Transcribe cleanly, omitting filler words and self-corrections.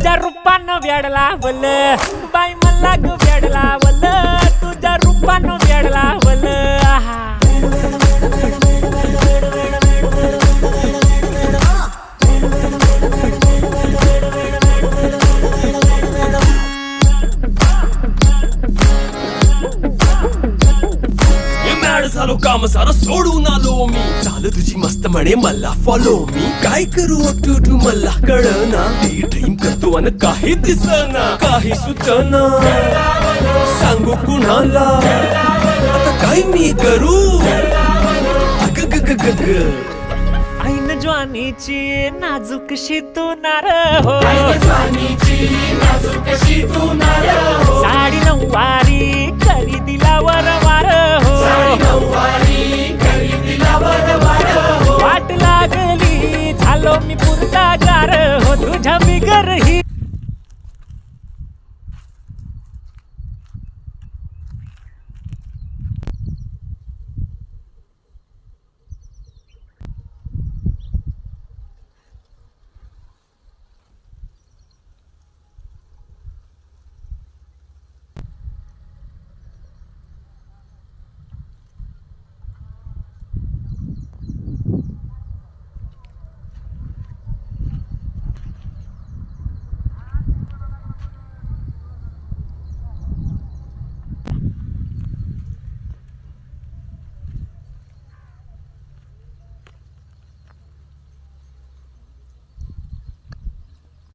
तुझ्या रूपानं वेड लावलं बाई मला ग वेड लावलं तुझ्या रूपानं वेड लावलं आहा झालो काम सारं सोडून आलो मी चाल तुझी मस्त म्हणे मला फॉलो मी काय करू टू मला कळना ती ड्रीम करतो अन काही दिसना काही सुचना सांगू कुणाला आता काय मी करू अग ग ग ग ग ऐन ज्वानीची नाजूकशी तू नार हो साडी नऊवारी करी दिला वरवार हो वाट लागली झालो मी पुरता गार हो तुझ्या बिगर ही